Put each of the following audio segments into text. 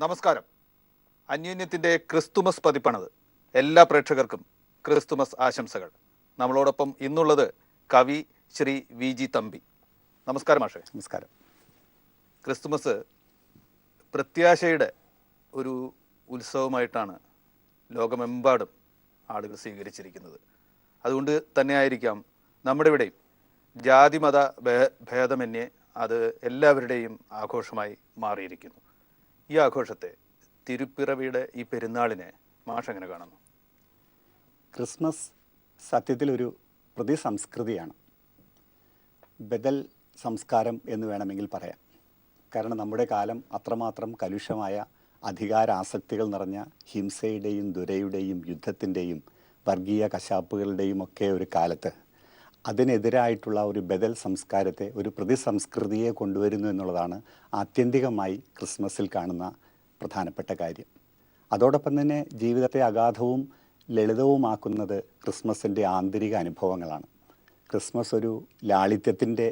നമസ്കാരം. അന്യോന്യത്തിൻ്റെ ക്രിസ്തുമസ് പതിപ്പാണത്. എല്ലാ പ്രേക്ഷകർക്കും ക്രിസ്തുമസ് ആശംസകൾ. നമ്മളോടൊപ്പം ഇന്നുള്ളത് കവി ശ്രീ വി ജി തമ്പി. നമസ്കാരം മാഷേ. നമസ്കാരം. ക്രിസ്തുമസ് പ്രത്യാശയുടെ ഒരു ഉത്സവമായിട്ടാണ് ലോകമെമ്പാടും ആളുകൾ സ്വീകരിച്ചിരിക്കുന്നത്. അതുകൊണ്ട് തന്നെയായിരിക്കാം നമ്മുടെ ഇവിടെയും ജാതിമത ഭേദമന്യേ അത് എല്ലാവരുടെയും ആഘോഷമായി മാറിയിരിക്കുന്നു. ഈ ആഘോഷത്തെ, തിരുപ്പിറവിയുടെ ഈ പെരുന്നാളിനെ മാഷ് എങ്ങനെ കാണുന്നു? ക്രിസ്മസ് സത്യത്തിലൊരു പ്രതിസംസ്കൃതിയാണ്. ബദൽ സംസ്കാരം എന്ന് വേണമെങ്കിൽ പറയാം. കാരണം നമ്മുടെ കാലം അത്രമാത്രം കലുഷമായ അധികാരാസക്തികൾ നിറഞ്ഞ ഹിംസയുടെയും ദുരയുടെയും യുദ്ധത്തിൻ്റെയും വർഗീയ കശാപ്പുകളുടെയും ഒക്കെ ഒരു കാലത്ത് അതിനെതിരായിട്ടുള്ള ഒരു ബദൽ സംസ്കാരത്തെ, ഒരു പ്രതിസംസ്കൃതിയെ കൊണ്ടുവരുന്നു എന്നുള്ളതാണ് ആത്യന്തികമായി ക്രിസ്മസിൽ കാണുന്ന പ്രധാനപ്പെട്ട കാര്യം. അതോടൊപ്പം തന്നെ ജീവിതത്തെ അഗാധവും ലളിതവുമാക്കുന്നത് ക്രിസ്മസിൻ്റെ ആന്തരിക അനുഭവങ്ങളാണ്. ക്രിസ്മസ് ഒരു ലാളിത്യത്തിൻ്റെ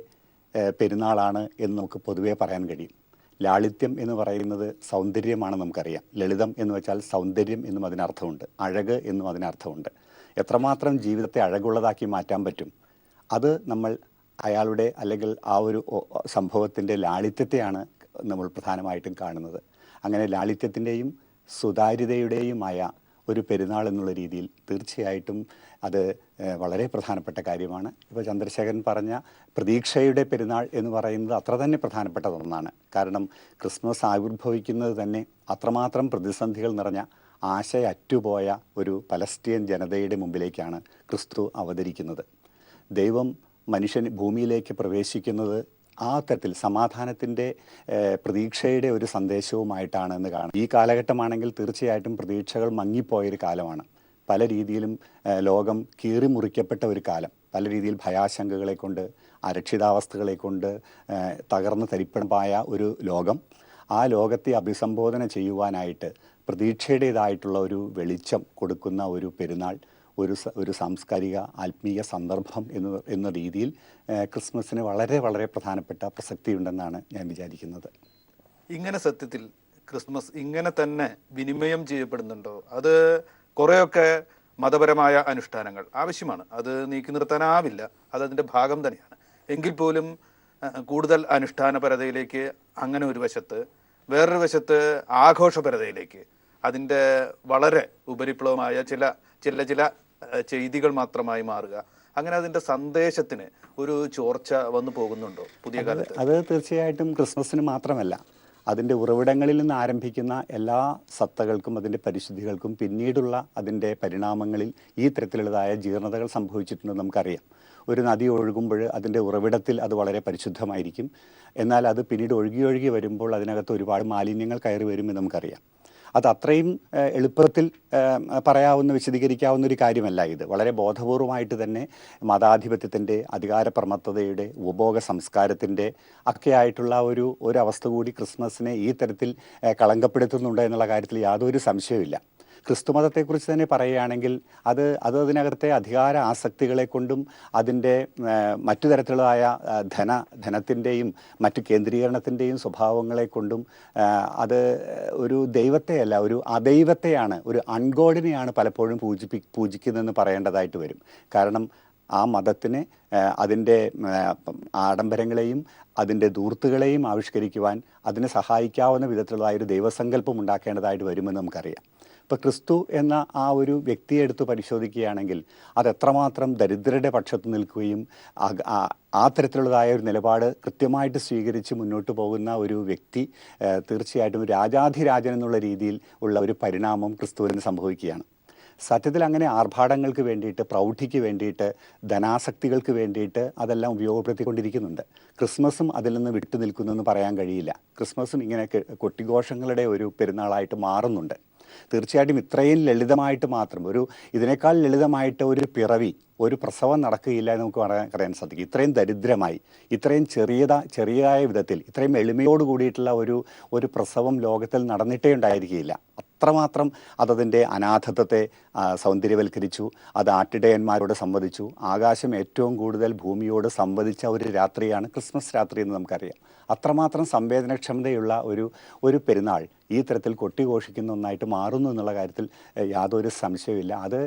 പെരുന്നാളാണ് എന്ന് നമുക്ക് പൊതുവേ പറയാൻ കഴിയും. ലാളിത്യം എന്ന് പറയുന്നത് സൗന്ദര്യമാണ്, നമുക്കറിയാം. ലളിതം എന്ന് വെച്ചാൽ സൗന്ദര്യം എന്നും അതിനർത്ഥമുണ്ട്, അഴക് എന്നും അതിനർത്ഥമുണ്ട്. എത്രമാത്രം ജീവിതത്തെ അഴകുള്ളതാക്കി മാറ്റാൻ പറ്റും, അത് നമ്മൾ അയാളുടെ അല്ലെങ്കിൽ ആ ഒരു സംഭവത്തിൻ്റെ ലാളിത്യത്തെയാണ് നമ്മൾ പ്രധാനമായിട്ടും കാണുന്നത്. അങ്ങനെ ലാളിത്യത്തിൻ്റെയും സുതാര്യതയുടെയുമായ ഒരു പെരുന്നാൾ എന്നുള്ള രീതിയിൽ തീർച്ചയായിട്ടും അത് വളരെ പ്രധാനപ്പെട്ട കാര്യമാണ്. ഇപ്പോൾ ചന്ദ്രശേഖരൻ പറഞ്ഞ പ്രതീക്ഷയുടെ പെരുന്നാൾ എന്ന് പറയുന്നത് അത്ര തന്നെ പ്രധാനപ്പെട്ട ഒന്നാണ്. കാരണം ക്രിസ്മസ് ആവിർഭവിക്കുന്നത് തന്നെ അത്രമാത്രം പ്രതിസന്ധികൾ നിറഞ്ഞ ആശയറ്റുപോയ ഒരു പലസ്തീൻ ജനതയുടെ മുമ്പിലേക്കാണ് ക്രിസ്തു അവതരിക്കുന്നത്. ദൈവം മനുഷ്യൻ ഭൂമിയിലേക്ക് പ്രവേശിക്കുന്നത് ആ തരത്തിൽ സമാധാനത്തിൻ്റെ പ്രതീക്ഷയുടെ ഒരു സന്ദേശവുമായിട്ടാണ് എന്ന് കാണാം. ഈ കാലഘട്ടമാണെങ്കിൽ തീർച്ചയായിട്ടും പ്രതീക്ഷകൾ മങ്ങിപ്പോയൊരു കാലമാണ്. പല രീതിയിലും ലോകം കീറിമുറിക്കപ്പെട്ട ഒരു കാലം. പല രീതിയിൽ ഭയാശങ്കകളെ കൊണ്ട്, അരക്ഷിതാവസ്ഥകളെ കൊണ്ട് തകർന്ന് തരിപ്പണമായ ഒരു ലോകം. ആ ലോകത്തെ അഭിസംബോധന ചെയ്യുവാനായിട്ട് പ്രതീക്ഷയുടേതായിട്ടുള്ള ഒരു വെളിച്ചം കൊടുക്കുന്ന ഒരു പെരുന്നാൾ, ഒരു സാംസ്കാരിക ആത്മീയ സന്ദർഭം എന്ന രീതിയിൽ ക്രിസ്മസിന് വളരെ വളരെ പ്രധാനപ്പെട്ട പ്രസക്തിയുണ്ടെന്നാണ് ഞാൻ വിചാരിക്കുന്നത്. ഇങ്ങനെ സത്യത്തിൽ ക്രിസ്മസ് ഇങ്ങനെ തന്നെ വിനിമയം ചെയ്യപ്പെടുന്നുണ്ടോ? അത് കുറേയൊക്കെ മതപരമായ അനുഷ്ഠാനങ്ങൾ ആവശ്യമാണ്, അത് നീക്കി നിർത്താനാവില്ല, അതതിൻ്റെ ഭാഗം തന്നെയാണ്. എങ്കിൽ പോലും കൂടുതൽ അനുഷ്ഠാനപരതയിലേക്ക് അങ്ങനെ ഒരു വശത്ത്, വേറൊരു വശത്ത് ആഘോഷപരതയിലേക്ക്, അതിൻ്റെ വളരെ ഉപരിപ്ലവമായ ചില ചെയ്തികൾ മാത്രമായി മാറുക, അങ്ങനെ അതിൻ്റെ സന്ദേശത്തിന് ഒരു ചോർച്ച വന്നു പോകുന്നുണ്ടോ പുതിയ കാലത്ത്? അത് തീർച്ചയായിട്ടും ക്രിസ്മസിന് മാത്രമല്ല, അതിൻ്റെ ഉറവിടങ്ങളിൽ നിന്ന് ആരംഭിക്കുന്ന എല്ലാ സത്തകൾക്കും അതിൻ്റെ പരിശുദ്ധികൾക്കും പിന്നീടുള്ള അതിൻ്റെ പരിണാമങ്ങളിൽ ഈ തരത്തിലുള്ളതായ ജീർണതകൾ സംഭവിച്ചിട്ടുണ്ടെന്ന് നമുക്കറിയാം. ഒരു നദി ഒഴുകുമ്പോൾ അതിൻ്റെ ഉറവിടത്തിൽ അത് വളരെ പരിശുദ്ധമായിരിക്കും. എന്നാൽ അത് പിന്നീട് ഒഴുകി വരുമ്പോൾ അതിനകത്ത് ഒരുപാട് മാലിന്യങ്ങൾ കയറി വരുമെന്ന് നമുക്കറിയാം. അത് അത്രയും എളുപ്പത്തിൽ വിശദീകരിക്കാവുന്ന ഒരു കാര്യമല്ല ഇത്. വളരെ ബോധപൂർവമായിട്ട് തന്നെ മതാധിപത്യത്തിൻ്റെ, അധികാരപ്രമത്തതയുടെ, ഉപഭോഗ സംസ്കാരത്തിൻ്റെ ഒക്കെ ആയിട്ടുള്ള ഒരു അവസ്ഥ കൂടി ക്രിസ്മസിനെ ഈ തരത്തിൽ കളങ്കപ്പെടുത്തുന്നുണ്ട് എന്നുള്ള കാര്യത്തിൽ യാതൊരു സംശയവുമില്ല. ക്രിസ്തുമതത്തെക്കുറിച്ച് തന്നെ പറയുകയാണെങ്കിൽ അതിനകത്തെ അധികാര ആസക്തികളെ കൊണ്ടും അതിൻ്റെ മറ്റു തരത്തിലുള്ളതായ ധനത്തിൻ്റെയും മറ്റു കേന്ദ്രീകരണത്തിൻ്റെയും സ്വഭാവങ്ങളെ കൊണ്ടും അത് ഒരു ദൈവത്തെയല്ല, ഒരു അദൈവത്തെയാണ്, ഒരു അൺഗോഡിനെയാണ് പലപ്പോഴും പൂജിക്കുന്നതെന്ന് പറയേണ്ടതായിട്ട് വരും. കാരണം ആ മതത്തിന് അതിൻ്റെ ആഡംബരങ്ങളെയും അതിൻ്റെ ധൂർത്തുകളെയും ആവിഷ്കരിക്കുവാൻ അതിനെ സഹായിക്കാവുന്ന വിധത്തിലുള്ളതായ ഒരു ദൈവസങ്കല്പം ഉണ്ടാക്കേണ്ടതായിട്ട് വരുമെന്ന് നമുക്കറിയാം. ഇപ്പോൾ ക്രിസ്തു എന്ന ആ ഒരു വ്യക്തിയെ എടുത്ത് പരിശോധിക്കുകയാണെങ്കിൽ അത് എത്രമാത്രം ദരിദ്രരുടെ പക്ഷത്ത് നിൽക്കുകയും ആ തരത്തിലുള്ളതായ ഒരു നിലപാട് കൃത്യമായിട്ട് സ്വീകരിച്ച് മുന്നോട്ട് പോകുന്ന ഒരു വ്യക്തി, തീർച്ചയായിട്ടും രാജാധിരാജൻ എന്നുള്ള രീതിയിൽ ഉള്ള ഒരു പരിണാമം ക്രിസ്തുവിന് സംഭവിക്കുകയാണ്. സത്യത്തിൽ അങ്ങനെ ആർഭാടങ്ങൾക്ക് വേണ്ടിയിട്ട്, പ്രൗഢിക്ക് വേണ്ടിയിട്ട്, ധനാസക്തികൾക്ക് വേണ്ടിയിട്ട് അതെല്ലാം ഉപയോഗപ്പെടുത്തിക്കൊണ്ടിരിക്കുന്നുണ്ട്. ക്രിസ്മസും അതിൽ നിന്ന് വിട്ടു നിൽക്കുന്നെന്ന് പറയാൻ കഴിയില്ല. ക്രിസ്മസും ഇങ്ങനെ കൊട്ടിഘോഷങ്ങളുടെ ഒരു പെരുന്നാളായിട്ട് മാറുന്നുണ്ട്. തീർച്ചയായിട്ടും ഇത്രയും ലളിതമായിട്ട് മാത്രം, ഇതിനേക്കാൾ ലളിതമായിട്ട് ഒരു പിറവി, ഒരു പ്രസവം നടക്കുകയില്ല എന്ന് നമുക്ക് പറയാൻ സാധിക്കും. ഇത്രയും ദരിദ്രമായി, ഇത്രയും ചെറിയതായ വിധത്തിൽ, ഇത്രയും എളിമയോട് കൂടിയിട്ടുള്ള ഒരു പ്രസവം ലോകത്തിൽ നടന്നിട്ടേ ഉണ്ടായിരിക്കുകയില്ല. അത്രമാത്രം അതതിൻ്റെ അനാഥത്വത്തെ സൗന്ദര്യവൽക്കരിച്ചു. അത് ആട്ടിടയന്മാരോട് സംവദിച്ചു. ആകാശം ഏറ്റവും കൂടുതൽ ഭൂമിയോട് സംവദിച്ച ഒരു രാത്രിയാണ് ക്രിസ്മസ് രാത്രി എന്ന് നമുക്കറിയാം. അത്രമാത്രം സംവേദനക്ഷമതയുള്ള ഒരു പെരുന്നാൾ ഈ തരത്തിൽ കൊട്ടിഘോഷിക്കുന്ന ഒന്നായിട്ട് മാറുന്നു എന്നുള്ള കാര്യത്തിൽ യാതൊരു സംശയവുമില്ല. അത്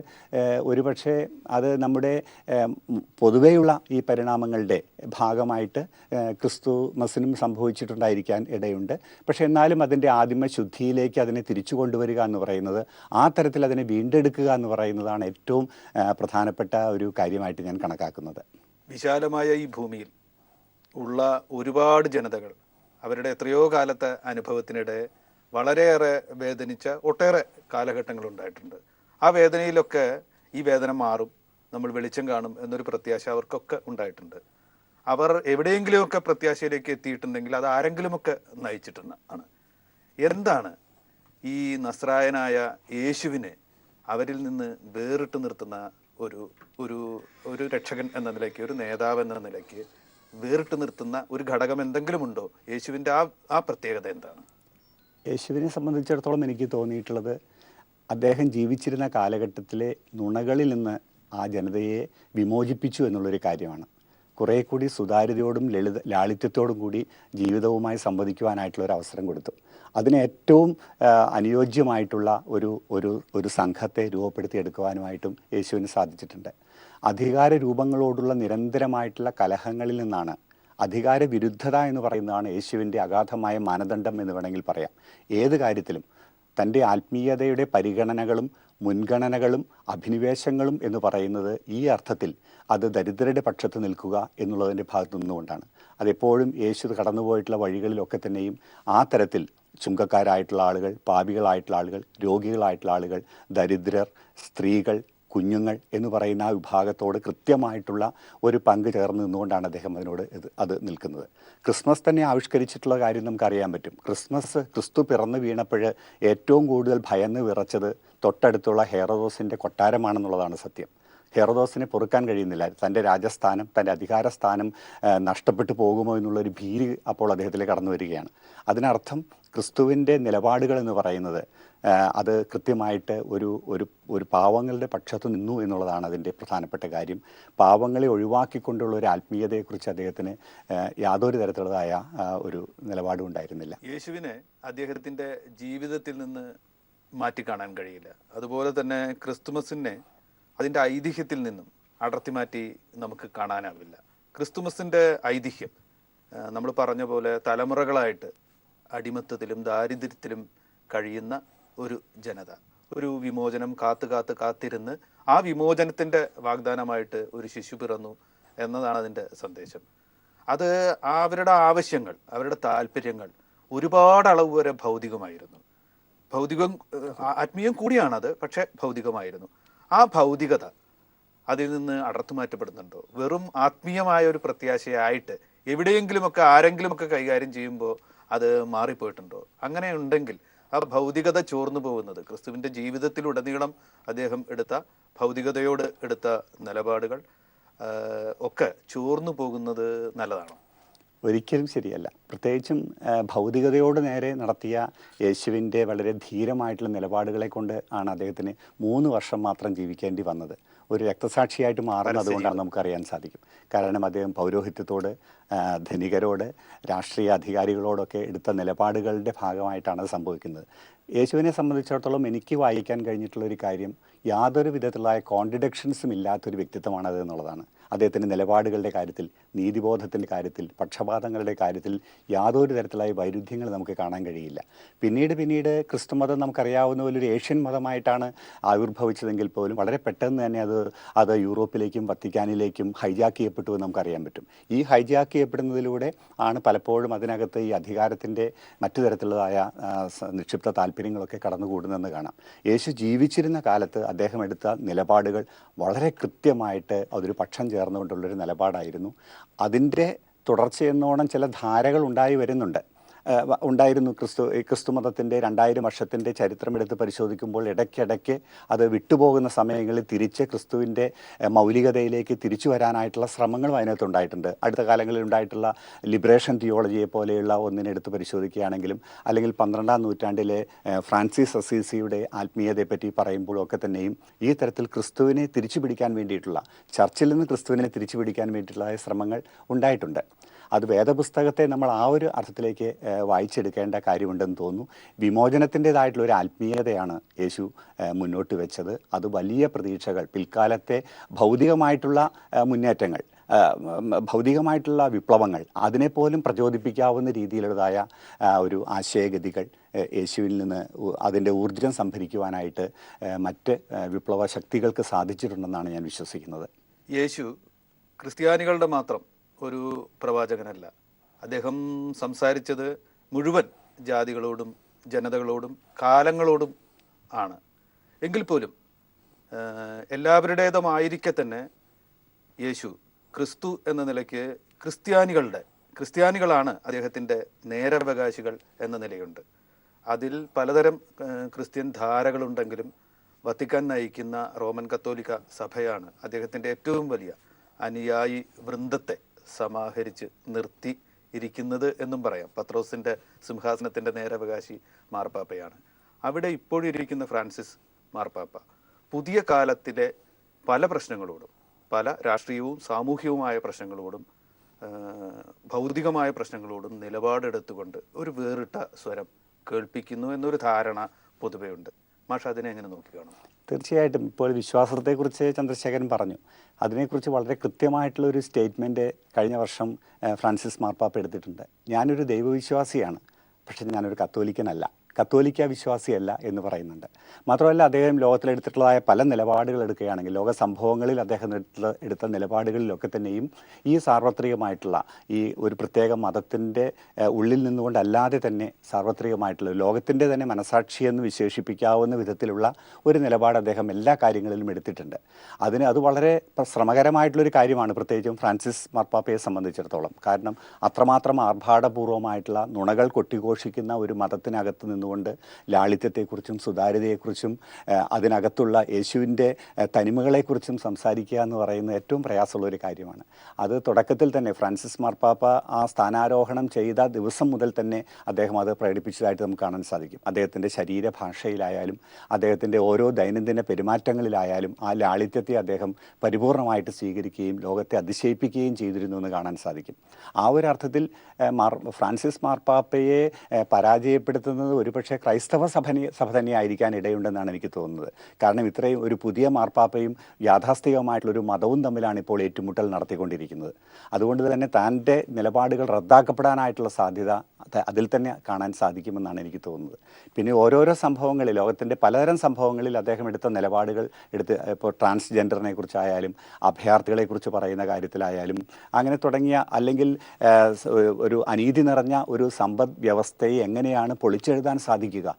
ഒരുപക്ഷെ അത് നമ്മുടെ പൊതുവെയുള്ള ഈ പരിണാമങ്ങളുടെ ഭാഗമായിട്ട് ക്രിസ്തുമസിനും സംഭവിച്ചിട്ടുണ്ടായിരിക്കാൻ ഇടയുണ്ട്. പക്ഷേ എന്നാലും അതിൻ്റെ ആദിമ ശുദ്ധിയിലേക്ക് അതിനെ തിരിച്ചു കൊണ്ടുവരിക എന്ന് പറയുന്നത്, ആ തരത്തിൽ അതിനെ വീണ്ടെടുക്കുക എന്ന് പറയുന്നതാണ് ഏറ്റവും പ്രധാനപ്പെട്ട ഒരു കാര്യമായിട്ട് ഞാൻ കണക്കാക്കുന്നത്. വിശാലമായ ഈ ഭൂമിയിൽ ഉള്ള ഒരുപാട് ജനതകൾ അവരുടെ എത്രയോ കാലത്തെ അനുഭവത്തിനിടെ വളരെയേറെ വേദനിച്ച ഒട്ടേറെ കാലഘട്ടങ്ങൾ ഉണ്ടായിട്ടുണ്ട്. ആ വേദനയിലൊക്കെ ഈ വേദന മാറും, നമ്മൾ വെളിച്ചം കാണും എന്നൊരു പ്രത്യാശ അവർക്കൊക്കെ ഉണ്ടായിട്ടുണ്ട്. അവർ എവിടെയെങ്കിലുമൊക്കെ പ്രത്യാശയിലേക്ക് എത്തിയിട്ടുണ്ടെങ്കിൽ അത് ആരെങ്കിലുമൊക്കെ നയിച്ചിട്ടുണ്ട്. എന്താണ് ഈ നസ്രായനായ യേശുവിനെ അവരിൽ നിന്ന് വേറിട്ട് നിർത്തുന്ന ഒരു ഒരു ഒരു രക്ഷകൻ എന്ന നിലയ്ക്ക്, ഒരു നേതാവ് എന്ന നിലയ്ക്ക് വേറിട്ട് നിർത്തുന്ന ഒരു ഘടകം എന്തെങ്കിലും ഉണ്ടോ? യേശുവിൻ്റെ ആ പ്രത്യേകത എന്താണ്? യേശുവിനെ സംബന്ധിച്ചിടത്തോളം എനിക്ക് തോന്നിയിട്ടുള്ളത്, അദ്ദേഹം ജീവിച്ചിരുന്ന കാലഘട്ടത്തിലെ നുണകളിൽ നിന്ന് ആ ജനതയെ വിമോചിപ്പിച്ചു എന്നുള്ളൊരു കാര്യമാണ്. കുറേ കൂടി സുതാര്യതയോടും ലാളിത്യത്തോടും കൂടി ജീവിതവുമായി സംവദിക്കുവാനായിട്ടുള്ളൊരു അവസരം കൊടുത്തു. അതിന് ഏറ്റവും അനുയോജ്യമായിട്ടുള്ള ഒരു സംഘത്തെ രൂപപ്പെടുത്തിയെടുക്കുവാനുമായിട്ടും യേശുവിന് സാധിച്ചിട്ടുണ്ട്. അധികാര രൂപങ്ങളോടുള്ള നിരന്തരമായിട്ടുള്ള കലഹങ്ങളിൽ നിന്നാണ്, അധികാര വിരുദ്ധത എന്ന് പറയുന്നതാണ് യേശുവിൻ്റെ അഗാധമായ മാനദണ്ഡം എന്ന് വേണമെങ്കിൽ പറയാം. ഏത് കാര്യത്തിലും തൻ്റെ ആത്മീയതയുടെ പരിഗണനകളും മുൻഗണനകളും അഭിനിവേശങ്ങളും എന്ന് പറയുന്നത് ഈ അർത്ഥത്തിൽ അത് ദരിദ്രരുടെ പക്ഷത്ത് നിൽക്കുക എന്നുള്ളതിൻ്റെ ഭാഗത്തു നിന്നുകൊണ്ടാണ്. അതെപ്പോഴും യേശു കടന്നുപോയിട്ടുള്ള വഴികളിലൊക്കെ തന്നെയും ആ തരത്തിൽ ചുങ്കക്കാരായിട്ടുള്ള ആളുകൾ, പാപികളായിട്ടുള്ള ആളുകൾ, രോഗികളായിട്ടുള്ള ആളുകൾ, ദരിദ്രർ, സ്ത്രീകൾ, കുഞ്ഞുങ്ങൾ എന്ന് പറയുന്ന ആ വിഭാഗത്തോട് കൃത്യമായിട്ടുള്ള ഒരു പങ്ക് ചേർന്ന് നിന്നുകൊണ്ടാണ് അദ്ദേഹം അത് നിൽക്കുന്നത്. ക്രിസ്മസ് തന്നെ ആവിഷ്കരിച്ചിട്ടുള്ള കാര്യം നമുക്കറിയാൻ പറ്റും. ക്രിസ്തു പിറന്നു വീണപ്പോൾ ഏറ്റവും കൂടുതൽ ഭയന്ന് വിറച്ചത് തൊട്ടടുത്തുള്ള ഹെറോദോസിൻ്റെ കൊട്ടാരമാണെന്നുള്ളതാണ് സത്യം. ഹെറോദോസിനെ പൊറുക്കാൻ കഴിയുന്നില്ല. തൻ്റെ രാജസ്ഥാനം, തൻ്റെ അധികാരസ്ഥാനം നഷ്ടപ്പെട്ടു പോകുമോ എന്നുള്ളൊരു ഭീതി അപ്പോൾ അദ്ദേഹത്തിലേക്ക് കടന്നു വരികയാണ്. അതിനർത്ഥം ക്രിസ്തുവിൻ്റെ നിലപാടുകൾ എന്ന് പറയുന്നത് അത് കൃത്യമായിട്ട് ഒരു പാവങ്ങളുടെ പക്ഷത്ത് നിന്നു എന്നുള്ളതാണ് അതിൻ്റെ പ്രധാനപ്പെട്ട കാര്യം. പാവങ്ങളെ ഒഴിവാക്കിക്കൊണ്ടുള്ള ഒരു ആത്മീയതയെക്കുറിച്ച് അദ്ദേഹത്തിന് യാതൊരു തരത്തിലുള്ളതായ ഒരു നിലപാടും ഉണ്ടായിരുന്നില്ല. യേശുവിനെ അദ്ദേഹത്തിൻ്റെ ജീവിതത്തിൽ നിന്ന് മാറ്റിക്കാണാൻ കഴിയില്ല. അതുപോലെ തന്നെ ക്രിസ്തുമസിനെ അതിൻ്റെ ഐതിഹ്യത്തിൽ നിന്നും അടർത്തി മാറ്റി നമുക്ക് കാണാനാവില്ല. ക്രിസ്തുമസിൻ്റെ ഐതിഹ്യം നമ്മൾ പറഞ്ഞ പോലെ തലമുറകളായിട്ട് അടിമത്തത്തിലും ദാരിദ്ര്യത്തിലും കഴിയുന്ന ഒരു ജനത, ഒരു വിമോചനം കാത്തിരുന്ന് ആ വിമോചനത്തിൻ്റെ വാഗ്ദാനമായിട്ട് ഒരു ശിശു പിറന്നു എന്നതാണ് അതിൻ്റെ സന്ദേശം. അത് അവരുടെ ആവശ്യങ്ങൾ, അവരുടെ താല്പര്യങ്ങൾ ഒരുപാട് അളവ് വരെ ഭൗതികമായിരുന്നു. ആത്മീയം കൂടിയാണത്, പക്ഷെ ഭൗതികമായിരുന്നു. ആ ഭൗതികത അതിൽ നിന്ന് അടർത്തു മാറ്റപ്പെടുന്നുണ്ടോ? വെറും ആത്മീയമായ ഒരു പ്രത്യാശയായിട്ട് എവിടെയെങ്കിലുമൊക്കെ ആരെങ്കിലുമൊക്കെ കൈകാര്യം ചെയ്യുമ്പോൾ അത് മാറിപ്പോയിട്ടുണ്ടോ? അങ്ങനെ ഉണ്ടെങ്കിൽ ആ ഭൗതികത ചോർന്നു പോകുന്നത്, ക്രിസ്തുവിൻ്റെ ജീവിതത്തിലുടനീളം അദ്ദേഹം എടുത്ത ഭൗതികതയോട് എടുത്ത നിലപാടുകൾ ഒക്കെ ചോർന്നു പോകുന്നത് നല്ലതാണോ? ഒരിക്കലും ശരിയല്ല. പ്രത്യേകിച്ചും ഭൗതികതയോട് നേരെ നടത്തിയ യേശുവിൻ്റെ വളരെ ധീരമായിട്ടുള്ള നിലപാടുകളെ കൊണ്ട് ആണ് അദ്ദേഹത്തിന് 3 വർഷം മാത്രം ജീവിക്കേണ്ടി വന്നത്. ഒരു രക്തസാക്ഷിയായിട്ട് മാറുന്നത് കൊണ്ടാണ് നമുക്കറിയാൻ സാധിക്കും. കാരണം അദ്ദേഹം പൗരോഹിത്യത്തോട്, ധനികരോട്, രാഷ്ട്രീയ അധികാരികളോടൊക്കെ എടുത്ത നിലപാടുകളുടെ ഭാഗമായിട്ടാണ് അത് സംഭവിക്കുന്നത്. യേശുവിനെ സംബന്ധിച്ചിടത്തോളം എനിക്ക് വായിക്കാൻ കഴിഞ്ഞിട്ടുള്ളൊരു കാര്യം, യാതൊരു വിധത്തിലുള്ള കോൺട്രഡിക്ഷൻസും ഇല്ലാത്തൊരു വ്യക്തിത്വമാണത് എന്നുള്ളതാണ്. അദ്ദേഹത്തിൻ്റെ നിലപാടുകളുടെ കാര്യത്തിൽ, നീതിബോധത്തിൻ്റെ കാര്യത്തിൽ, പക്ഷപാതങ്ങളുടെ കാര്യത്തിൽ യാതൊരു തരത്തിലായ വൈരുദ്ധ്യങ്ങൾ നമുക്ക് കാണാൻ കഴിയില്ല. പിന്നീട് ക്രിസ്തുമതം നമുക്കറിയാവുന്ന പോലെ ഒരു ഏഷ്യൻ മതമായിട്ടാണ് ആവിർഭവിച്ചതെങ്കിൽ പോലും വളരെ പെട്ടെന്ന് തന്നെ അത് യൂറോപ്പിലേക്കും വത്തിക്കാനിലേക്കും ഹൈജാക്ക് ചെയ്യപ്പെട്ടു എന്ന് നമുക്കറിയാൻ പറ്റും. ഈ ഹൈജാക്ക് ചെയ്യപ്പെടുന്നതിലൂടെ ആണ് പലപ്പോഴും അതിനകത്ത് ഈ അധികാരത്തിൻ്റെ മറ്റു തരത്തിലുള്ളതായ നിക്ഷിപ്ത താല്പര്യങ്ങളൊക്കെ കടന്നുകൂടുന്നതെന്ന് കാണാം. യേശു ജീവിച്ചിരുന്ന കാലത്ത് അദ്ദേഹം എടുത്ത നിലപാടുകൾ വളരെ കൃത്യമായിട്ട് അതൊരു പക്ഷം ചേർന്നുകൊണ്ടുള്ളൊരു നിലപാടായിരുന്നു. അതിൻ്റെ തുടർച്ചയെന്നോണം ചില ധാരകൾ ഉണ്ടായിരുന്നു. ക്രിസ്തുമതത്തിൻ്റെ 2000 വർഷത്തിൻ്റെ ചരിത്രമെടുത്ത് പരിശോധിക്കുമ്പോൾ ഇടയ്ക്കിടയ്ക്ക് അത് വിട്ടുപോകുന്ന സമയങ്ങളിൽ തിരിച്ച് ക്രിസ്തുവിൻ്റെ മൗലികതയിലേക്ക് തിരിച്ചു വരാനായിട്ടുള്ള ശ്രമങ്ങളും അതിനകത്തുണ്ടായിട്ടുണ്ട്. അടുത്ത കാലങ്ങളിൽ ഉണ്ടായിട്ടുള്ള ലിബറേഷൻ തിയോളജിയെ പോലെയുള്ള ഒന്നിനെടുത്ത് പരിശോധിക്കുകയാണെങ്കിലും, അല്ലെങ്കിൽ 12ാം നൂറ്റാണ്ടിലെ ഫ്രാൻസിസ് അസീസിയുടെ ആത്മീയതയെപ്പറ്റി പറയുമ്പോഴൊക്കെ തന്നെയും ഈ തരത്തിൽ ക്രിസ്തുവിനെ തിരിച്ചു പിടിക്കാൻ വേണ്ടിയിട്ടുള്ള, ചർച്ചിൽ നിന്ന് ക്രിസ്തുവിനെ തിരിച്ചു പിടിക്കാൻ വേണ്ടിയിട്ടുള്ള ശ്രമങ്ങൾ ഉണ്ടായിട്ടുണ്ട്. അത് വേദപുസ്തകത്തെ നമ്മൾ ആ ഒരു അർത്ഥത്തിലേക്ക് വായിച്ചെടുക്കേണ്ട കാര്യമുണ്ടെന്ന് തോന്നുന്നു. വിമോചനത്തിൻ്റെതായിട്ടുള്ള ഒരു ആത്മീയതയാണ് യേശു മുന്നോട്ട് വെച്ചത്. അത് വലിയ പ്രതീക്ഷകൾ, പിൽക്കാലത്തെ ഭൗതികമായിട്ടുള്ള മുന്നേറ്റങ്ങൾ, ഭൗതികമായിട്ടുള്ള വിപ്ലവങ്ങൾ, അതിനെപ്പോലും പ്രചോദിപ്പിക്കാവുന്ന രീതിയിലുള്ളതായ ഒരു ആശയഗതികൾ യേശുവിൽ നിന്ന് അതിൻ്റെ ഊർജ്ജം സംഭരിക്കുവാനായിട്ട് മറ്റ് വിപ്ലവ ശക്തികൾക്ക് സാധിച്ചിട്ടുണ്ടെന്നാണ് ഞാൻ വിശ്വസിക്കുന്നത്. യേശു ക്രിസ്ത്യാനികളുടെ മാത്രം ഒരു പ്രവാചകനല്ല. അദ്ദേഹം സംസാരിച്ചത് മുഴുവൻ ജാതികളോടും ജനതകളോടും കാലങ്ങളോടും ആണ്. എങ്കിൽ പോലും എല്ലാവരുടേതുമായിരിക്കെ തന്നെ യേശു ക്രിസ്തു എന്ന നിലയ്ക്ക് ക്രിസ്ത്യാനികളാണ് അദ്ദേഹത്തിൻ്റെ നേരവകാശികൾ എന്ന നിലയുണ്ട്. അതിൽ പലതരം ക്രിസ്ത്യൻ ധാരകളുണ്ടെങ്കിലും വത്തിക്കാൻ നയിക്കുന്ന റോമൻ കത്തോലിക്ക സഭയാണ് അദ്ദേഹത്തിൻ്റെ ഏറ്റവും വലിയ അനുയായി വൃന്ദത്തെ സമാഹരിച്ച് നിർത്തി ഇരിക്കുന്നത് എന്നും പറയാം. പത്രോസിൻ്റെ സിംഹാസനത്തിൻ്റെ നേരവകാശി മാർപ്പാപ്പയാണ്. അവിടെ ഇപ്പോഴിരിക്കുന്ന ഫ്രാൻസിസ് മാർപ്പാപ്പ പുതിയ കാലത്തിലെ പല പ്രശ്നങ്ങളോടും, പല രാഷ്ട്രീയവും സാമൂഹികവുമായ പ്രശ്നങ്ങളോടും ഭൗതികമായ പ്രശ്നങ്ങളോടും നിലപാടെടുത്തുകൊണ്ട് ഒരു വേറിട്ട സ്വരം കേൾപ്പിക്കുന്നു എന്നൊരു ധാരണ പൊതുവെ ഉണ്ട്. മാഷ് അതിനെ എങ്ങനെ നോക്കിക്കാണും? തീർച്ചയായിട്ടും ഇപ്പോൾ വിശ്വാസത്തെക്കുറിച്ച് ചന്ദ്രശേഖരൻ പറഞ്ഞു. അതിനെക്കുറിച്ച് വളരെ കൃത്യമായിട്ടുള്ള ഒരു സ്റ്റേറ്റ്മെൻറ്റ് കഴിഞ്ഞ വർഷം ഫ്രാൻസിസ് മാർപ്പാപ്പ എടുത്തിട്ടുണ്ട്. ഞാനൊരു ദൈവവിശ്വാസിയാണ്, പക്ഷെ ഞാനൊരു കത്തോലിക്കനല്ല, കത്തോലിക്ക വിശ്വാസിയല്ല എന്ന് പറയുന്നുണ്ട്. മാത്രമല്ല, അദ്ദേഹം ലോകത്തിലെടുത്തിട്ടുള്ളതായ പല നിലപാടുകൾ എടുക്കുകയാണെങ്കിൽ, ലോക സംഭവങ്ങളിൽ അദ്ദേഹം എടുത്ത നിലപാടുകളിലൊക്കെ തന്നെയും ഈ സാർവത്രികമായിട്ടുള്ള ഈ ഒരു പ്രത്യേക മതത്തിൻ്റെ ഉള്ളിൽ നിന്നുകൊണ്ടല്ലാതെ തന്നെ സാർവത്രികമായിട്ടുള്ള ലോകത്തിൻ്റെ തന്നെ മനസാക്ഷിയെന്ന് വിശേഷിപ്പിക്കാവുന്ന വിധത്തിലുള്ള ഒരു നിലപാട് അദ്ദേഹം എല്ലാ കാര്യങ്ങളിലും എടുത്തിട്ടുണ്ട്. അത് വളരെ ശ്രമകരമായിട്ടുള്ളൊരു കാര്യമാണ്, പ്രത്യേകിച്ചും ഫ്രാൻസിസ് മാർപ്പാപ്പയെ സംബന്ധിച്ചിടത്തോളം. കാരണം അത്രമാത്രം ആർഭാടപൂർവമായിട്ടുള്ള നുണകൾ കൊട്ടിഘോഷിക്കുന്ന ഒരു മതത്തിനകത്ത് നിന്നുകൊണ്ട് ലാളിത്യത്തെക്കുറിച്ചും സുതാര്യതയെക്കുറിച്ചും അതിനകത്തുള്ള യേശുവിൻ്റെ തനിമകളെക്കുറിച്ചും സംസാരിക്കുക എന്ന് പറയുന്നത് ഏറ്റവും പ്രയാസമുള്ള ഒരു കാര്യമാണ്. അത് തുടക്കത്തിൽ തന്നെ ഫ്രാൻസിസ് മാർപ്പാപ്പ ആ സ്ഥാനാരോഹണം ചെയ്ത ദിവസം മുതൽ തന്നെ അദ്ദേഹം അത് പ്രകടിപ്പിച്ചതായിട്ട് നമുക്ക് കാണാൻ സാധിക്കും. അദ്ദേഹത്തിൻ്റെ ശരീരഭാഷയിലായാലും അദ്ദേഹത്തിൻ്റെ ഓരോ ദൈനംദിന പെരുമാറ്റങ്ങളിലായാലും ആ ലാളിത്യത്തെ അദ്ദേഹം പരിപൂർണമായിട്ട് സ്വീകരിക്കുകയും ലോകത്തെ അതിശയിപ്പിക്കുകയും ചെയ്തിരുന്നു എന്ന് കാണാൻ സാധിക്കും. ആ ഒരു അർത്ഥത്തിൽ ഫ്രാൻസിസ് മാർപ്പാപ്പയെ പരാജയപ്പെടുത്തുന്നത് ഒരുപക്ഷെ ക്രൈസ്തവ സഭ തന്നെയായിരിക്കാൻ ഇടയുണ്ടെന്നാണ് എനിക്ക് തോന്നുന്നത്. കാരണം ഇത്രയും ഒരു പുതിയ മാർപ്പാപ്പയും യാഥാസ്ഥികമായിട്ടുള്ളൊരു മതവും തമ്മിലാണ് ഇപ്പോൾ ഏറ്റുമുട്ടൽ നടത്തിക്കൊണ്ടിരിക്കുന്നത്. അതുകൊണ്ട് തന്നെ തൻ്റെ നിലപാടുകൾ റദ്ദാക്കപ്പെടാനായിട്ടുള്ള സാധ്യത അതിൽ തന്നെ കാണാൻ സാധിക്കുമെന്നാണ് എനിക്ക് തോന്നുന്നത്. പിന്നെ ഓരോരോ സംഭവങ്ങളിൽ, ലോകത്തിൻ്റെ പലതരം സംഭവങ്ങളിൽ അദ്ദേഹം എടുത്ത നിലപാടുകൾ ഇപ്പോൾ ട്രാൻസ്ജെൻഡറിനെ കുറിച്ചായാലും അഭയാർത്ഥികളെക്കുറിച്ച് പറയുന്ന കാര്യത്തിലായാലും അങ്ങനെ തുടങ്ങിയ, അല്ലെങ്കിൽ ഒരു അനീതി നിറഞ്ഞ ഒരു സമ്പദ് വ്യവസ്ഥയെ എങ്ങനെയാണ് പൊളിച്ചെഴുതാൻ സാധിക്കുക,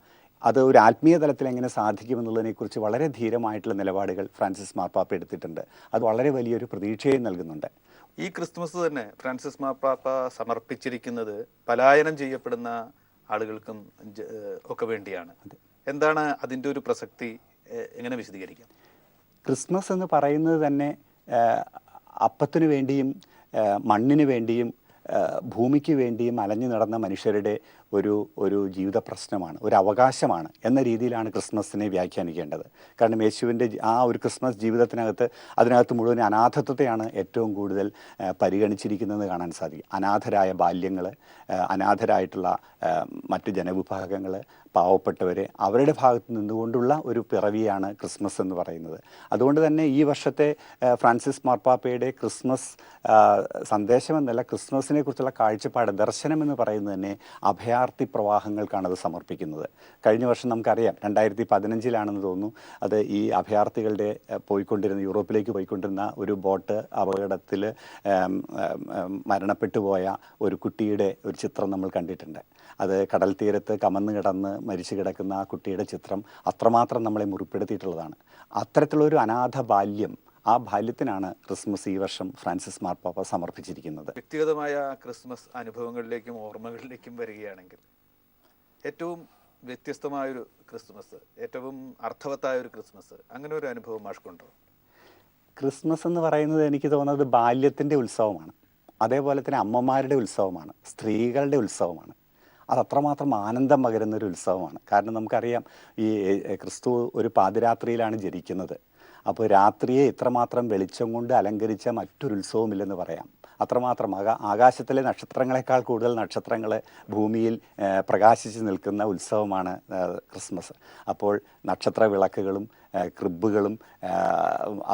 അത് ഒരു ആത്മീയ തലത്തിൽ എങ്ങനെ സാധിക്കുമെന്നുള്ളതിനെക്കുറിച്ച് വളരെ ധീരമായിട്ടുള്ള നിലപാടുകൾ ഫ്രാൻസിസ് മാർപ്പാപ്പ എടുത്തിട്ടുണ്ട്. അത് വളരെ വലിയൊരു പ്രതീക്ഷയും നൽകുന്നുണ്ട്. ഈ ക്രിസ്തുമസ് തന്നെ ഫ്രാൻസിസ് മാർപ്പാപ്പ സമർപ്പിച്ചിരിക്കുന്നത് പലായനം ചെയ്യപ്പെടുന്ന ആളുകൾക്കും ഒക്കെ വേണ്ടിയാണ്. എന്താണ് അതിൻ്റെ ഒരു പ്രസക്തി? എങ്ങനെ വിശദീകരിക്കാം? ക്രിസ്മസ് എന്ന് പറയുന്നത് തന്നെ അപ്പത്തിനു വേണ്ടിയും മണ്ണിന് വേണ്ടിയും ഭൂമിക്ക് വേണ്ടിയും അലഞ്ഞു നടന്ന മനുഷ്യരുടെ ഒരു ജീവിത പ്രശ്നമാണ്, ഒരു അവകാശമാണ് എന്ന രീതിയിലാണ് ക്രിസ്മസിനെ വ്യാഖ്യാനിക്കേണ്ടത്. കാരണം യേശുവിൻ്റെ ആ ഒരു ക്രിസ്മസ് ജീവിതത്തിനകത്ത് അതിനകത്ത് മുഴുവൻ അനാഥത്വത്തെയാണ് ഏറ്റവും കൂടുതൽ പരിഗണിച്ചിരിക്കുന്നതെന്ന് കാണാൻ സാധിക്കും. അനാഥരായ ബാല്യങ്ങൾ, അനാഥരായിട്ടുള്ള മറ്റ് ജനവിഭാഗങ്ങൾ, പാവപ്പെട്ടവരെ, അവരുടെ ഭാഗത്ത് നിന്നുകൊണ്ടുള്ള ഒരു പിറവിയാണ് ക്രിസ്മസ് എന്ന് പറയുന്നത്. അതുകൊണ്ട് തന്നെ ഈ വർഷത്തെ ഫ്രാൻസിസ് മാർപ്പാപ്പയുടെ ക്രിസ്മസ് സന്ദേശമെന്നല്ല, ക്രിസ്മസിനെ കുറിച്ചുള്ള കാഴ്ചപ്പാട്, ദർശനം എന്ന് പറയുന്നത് തന്നെ അഭയാർത്ഥി പ്രവാഹങ്ങൾക്കാണ് അത് സമർപ്പിക്കുന്നത്. കഴിഞ്ഞ വർഷം നമുക്കറിയാം 2015 തോന്നുന്നു, അത് ഈ അഭയാർത്ഥികളുടെ യൂറോപ്പിലേക്ക് പോയിക്കൊണ്ടിരുന്ന ഒരു ബോട്ട് അപകടത്തിൽ മരണപ്പെട്ടു പോയ ഒരു കുട്ടിയുടെ ഒരു ചിത്രം നമ്മൾ കണ്ടിട്ടുണ്ട്. അത് കടൽ തീരത്ത് കമന്ന് കിടന്ന് മരിച്ചു കിടക്കുന്ന ആ കുട്ടിയുടെ ചിത്രം അത്രമാത്രം നമ്മളെ മുറിപ്പെടുത്തിയിട്ടുള്ളതാണ്. അത്തരത്തിലുള്ളൊരു അനാഥ ബാല്യം, ആ ബാല്യത്തിനാണ് ക്രിസ്മസ് ഈ വർഷം ഫ്രാൻസിസ് മാർപ്പാപ്പ സമർപ്പിച്ചിരിക്കുന്നത്. വ്യക്തിഗതമായ ക്രിസ്മസ് അനുഭവങ്ങളിലേക്കും ഓർമ്മകളിലേക്കും വരികയാണെങ്കിൽ ഏറ്റവും വ്യത്യസ്തമായൊരു ക്രിസ്മസ്, ഏറ്റവും അർത്ഥവത്തായ ഒരു ക്രിസ്മസ്, അങ്ങനെ ഒരു അനുഭവം മാഷ്ക്കുണ്ടോ? ക്രിസ്മസ് എന്ന് പറയുന്നത് എനിക്ക് തോന്നുന്നത് ബാല്യത്തിൻ്റെ ഉത്സവമാണ്. അതേപോലെ തന്നെ അമ്മമാരുടെ ഉത്സവമാണ്, സ്ത്രീകളുടെ ഉത്സവമാണ്. അത് അത്രമാത്രം ആനന്ദം പകരുന്നൊരു ഉത്സവമാണ്. കാരണം നമുക്കറിയാം, ഈ ക്രിസ്തു ഒരു പാതിരാത്രിയിലാണ് ജനിക്കുന്നത്. അപ്പോൾ രാത്രിയെ ഇത്രമാത്രം വെളിച്ചം കൊണ്ട് അലങ്കരിച്ച മറ്റൊരു ഉത്സവമില്ലെന്ന് പറയാം. അത്രമാത്രം ആകാശത്തിലെ നക്ഷത്രങ്ങളെക്കാൾ കൂടുതൽ നക്ഷത്രങ്ങൾ ഭൂമിയിൽ പ്രകാശിച്ച് നിൽക്കുന്ന ഉത്സവമാണ് ക്രിസ്മസ്. അപ്പോൾ നക്ഷത്ര വിളക്കുകളും ക്രിബുകളും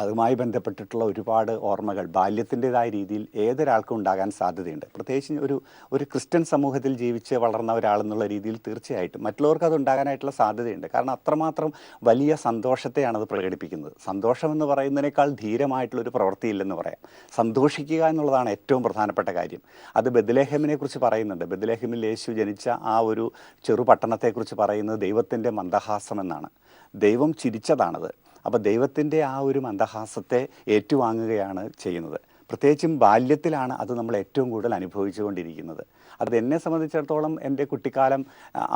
അതുമായി ബന്ധപ്പെട്ടിട്ടുള്ള ഒരുപാട് ഓർമ്മകൾ ബാല്യത്തിൻ്റെതായ രീതിയിൽ ഏതൊരാൾക്കും ഉണ്ടാകാൻ സാധ്യതയുണ്ട്. പ്രത്യേകിച്ച് ഒരു ക്രിസ്ത്യൻ സമൂഹത്തിൽ ജീവിച്ച് വളർന്ന ഒരാളെന്നുള്ള രീതിയിൽ തീർച്ചയായിട്ടും മറ്റുള്ളവർക്ക് അത് ഉണ്ടാകാനായിട്ടുള്ള സാധ്യതയുണ്ട്. കാരണം അത്രമാത്രം വലിയ സന്തോഷത്തെയാണ് അത് പ്രകടിപ്പിക്കുന്നത്. സന്തോഷമെന്ന് പറയുന്നതിനേക്കാൾ ധീരമായിട്ടുള്ളൊരു പ്രവൃത്തിയില്ലെന്ന് പറയാം. സന്തോഷിക്കുക എന്നുള്ളതാണ് ഏറ്റവും പ്രധാനപ്പെട്ട കാര്യം. അത് ബെത്ലഹേമിനെ കുറിച്ച് പറയുന്നുണ്ട്. ബെത്ലഹേമിൽ യേശു ജനിച്ച ആ ഒരു ചെറു പട്ടണത്തെക്കുറിച്ച് പറയുന്നത് ദൈവത്തിൻ്റെ മന്ദഹാസം എന്നാണ്. ദൈവം ചിരിച്ചതാണത്. അപ്പോൾ ദൈവത്തിൻ്റെ ആ ഒരു മന്ദഹാസത്തെ ഏറ്റുവാങ്ങുകയാണ് ചെയ്യുന്നത്. പ്രത്യേകിച്ചും ബാല്യത്തിലാണ് അത് നമ്മൾ ഏറ്റവും കൂടുതൽ അനുഭവിച്ചുകൊണ്ടിരിക്കുന്നത്. അത് എന്നെ സംബന്ധിച്ചിടത്തോളം എൻ്റെ കുട്ടിക്കാലം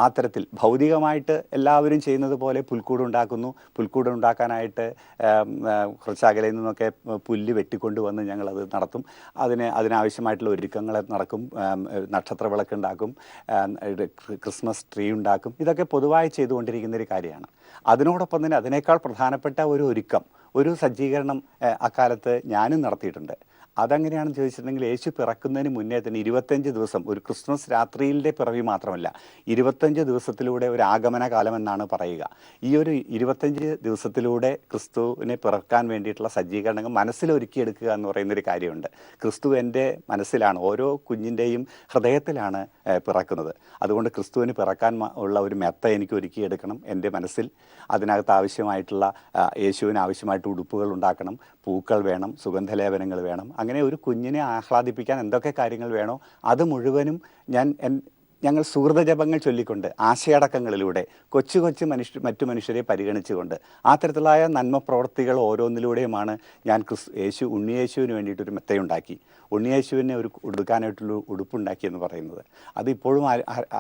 ആ തരത്തിൽ ഭൗതികമായിട്ട് എല്ലാവരും ചെയ്യുന്നത് പോലെ പുൽക്കൂട് ഉണ്ടാക്കുന്നു. പുൽക്കൂട് ഉണ്ടാക്കാനായിട്ട് കുറച്ച് അകലയിൽ നിന്നൊക്കെ പുല്ല് വെട്ടിക്കൊണ്ടുവന്ന് ഞങ്ങളത് നടത്തും. അതിനാവശ്യമായിട്ടുള്ള ഒരുക്കങ്ങൾ നടക്കും. നക്ഷത്ര വിളക്കുണ്ടാക്കും, ക്രിസ്മസ് ട്രീ ഉണ്ടാക്കും. ഇതൊക്കെ പൊതുവായി ചെയ്തുകൊണ്ടിരിക്കുന്നൊരു കാര്യമാണ്. അതിനോടൊപ്പം തന്നെ അതിനേക്കാൾ പ്രധാനപ്പെട്ട ഒരു ഒരുക്കം, ഒരു സജ്ജീകരണം അക്കാലത്ത് ഞാനും നടത്തിയിട്ടുണ്ട്. അതെങ്ങനെയാണെന്ന് ചോദിച്ചിട്ടുണ്ടെങ്കിൽ യേശു പിറക്കുന്നതിന് മുന്നേ തന്നെ 25 ദിവസം, ഒരു ക്രിസ്മസ് രാത്രിയിലെ പിറവി മാത്രമല്ല, 25 ദിവസത്തിലൂടെ ഒരു ആഗമന കാലം എന്നാണ് പറയുക. ഈ ഒരു 25 ദിവസത്തിലൂടെ ക്രിസ്തുവിനെ പിറക്കാൻ വേണ്ടിയിട്ടുള്ള സജ്ജീകരണങ്ങൾ മനസ്സിലൊരുക്കിയെടുക്കുക എന്ന് പറയുന്നൊരു കാര്യമുണ്ട്. ക്രിസ്തു എൻ്റെ മനസ്സിലാണ്, ഓരോ കുഞ്ഞിൻ്റെയും ഹൃദയത്തിലാണ് പിറക്കുന്നത്. അതുകൊണ്ട് ക്രിസ്തുവിന് പിറക്കാൻ ഉള്ള ഒരു മെത്ത എനിക്ക് ഒരുക്കിയെടുക്കണം എൻ്റെ മനസ്സിൽ. അതിനകത്ത് ആവശ്യമായിട്ടുള്ള യേശുവിന് ആവശ്യമായിട്ട് ഉടുപ്പുകൾ ഉണ്ടാക്കണം, പൂക്കൾ വേണം, സുഗന്ധലേപനങ്ങൾ വേണം. അങ്ങനെ ഒരു കുഞ്ഞിനെ ആഹ്ലാദിപ്പിക്കാൻ എന്തൊക്കെ കാര്യങ്ങൾ വേണോ അത് മുഴുവനും ഞങ്ങൾ സുഹൃത ജപങ്ങൾ ചൊല്ലിക്കൊണ്ട് ആശയടക്കങ്ങളിലൂടെ മറ്റു മനുഷ്യരെ പരിഗണിച്ചുകൊണ്ട് ആ തരത്തിലായ നന്മ പ്രവർത്തികൾ ഓരോന്നിലൂടെയുമാണ് ഞാൻ ഉണ്ണിയേശുവിന് വേണ്ടിയിട്ടൊരു മെത്തയുണ്ടാക്കി, ഉണ്ണിയേശുവിനെ ഉടുക്കാനായിട്ടുള്ള ഉടുപ്പുണ്ടാക്കി എന്ന് പറയുന്നത്. അതിപ്പോഴും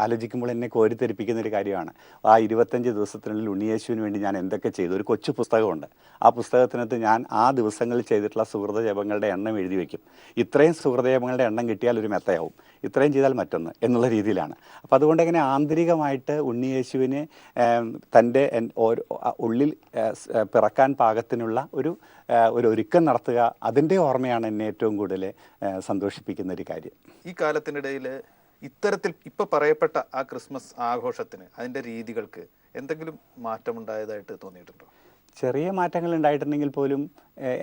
ആലോചിക്കുമ്പോൾ എന്നെ കോരിത്തെരിപ്പിക്കുന്ന ഒരു കാര്യമാണ്. ആ 25 ദിവസത്തിനുള്ളിൽ ഉണ്ണിയേശുവിന് വേണ്ടി ഞാൻ എന്തൊക്കെ ചെയ്തു. ഒരു കൊച്ചു പുസ്തകമുണ്ട്. ആ പുസ്തകത്തിനകത്ത് ഞാൻ ആ ദിവസങ്ങളിൽ ചെയ്തിട്ടുള്ള സുഹൃത ജപങ്ങളുടെ എണ്ണം എഴുതി വയ്ക്കും. ഇത്രയും സുഹൃത ജപങ്ങളുടെ എണ്ണം കിട്ടിയാൽ ഒരു മെത്തയാവും, ഇത്രയും ചെയ്താൽ മറ്റൊന്ന് എന്നുള്ള രീതിയിലാണ്. അപ്പോൾ അതുകൊണ്ട് എങ്ങനെ ആന്തരികമായിട്ട് ഉണ്ണിയേശുവിനെ തൻ്റെ ഉള്ളിൽ പിറക്കാൻ പാകത്തിനുള്ള ഒരു ഒരുക്കം നടത്തുക, അതിൻ്റെ ഓർമ്മയാണ് എന്നെ ഏറ്റവും കൂടുതൽ സന്തോഷിപ്പിക്കുന്ന ഒരു കാര്യം. ഈ കാലത്തിനിടയിൽ ഇത്തരത്തിൽ ഇപ്പോൾ പറയപ്പെട്ട ആ ക്രിസ്മസ് ആഘോഷത്തിന്, അതിൻ്റെ രീതികൾക്ക് എന്തെങ്കിലും മാറ്റമുണ്ടായതായിട്ട് തോന്നിയിട്ടുണ്ടോ? ചെറിയ മാറ്റങ്ങൾ ഉണ്ടായിട്ടുണ്ടെങ്കിൽ പോലും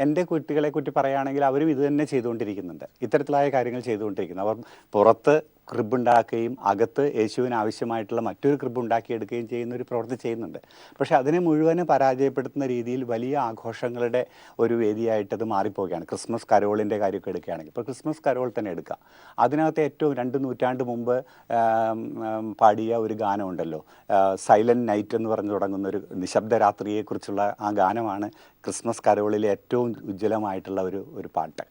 എൻ്റെ കുട്ടികളെ കുറ്റി പറയുകയാണെങ്കിൽ അവരും ഇത് തന്നെ ചെയ്തുകൊണ്ടിരിക്കുന്നുണ്ട്. ഇത്തരത്തിലായ കാര്യങ്ങൾ ചെയ്തുകൊണ്ടിരിക്കുന്നു. അവർ പുറത്ത് ക്രിബ് ഉണ്ടാക്കുകയും അകത്ത് യേശുവിന് ആവശ്യമായിട്ടുള്ള മറ്റൊരു ക്രിബ് ഉണ്ടാക്കിയെടുക്കുകയും ചെയ്യുന്ന ഒരു പ്രവൃത്തി ചെയ്യുന്നുണ്ട്. പക്ഷേ അതിനെ മുഴുവനും പരാജയപ്പെടുത്തുന്ന രീതിയിൽ വലിയ ആഘോഷങ്ങളുടെ ഒരു വേദിയായിട്ടത് മാറിപ്പോവുകയാണ്. ക്രിസ്മസ് കരോളിൻ്റെ കാര്യമൊക്കെ എടുക്കുകയാണെങ്കിൽ, ഇപ്പോൾ ക്രിസ്മസ് കരോൾ തന്നെ എടുക്കുക. അതിനകത്ത് ഏറ്റവും 2 നൂറ്റാണ്ട് മുമ്പ് പാടിയ ഒരു ഗാനമുണ്ടല്ലോ, സൈലൻറ്റ് നൈറ്റ് എന്ന് പറഞ്ഞു തുടങ്ങുന്ന ഒരു നിശബ്ദ രാത്രിയെക്കുറിച്ചുള്ള ആ ഗാനമാണ് ക്രിസ്മസ് കരോളിലെ ഏറ്റവും ഉജ്ജ്വലമായിട്ടുള്ള ഒരു പാട്ട്.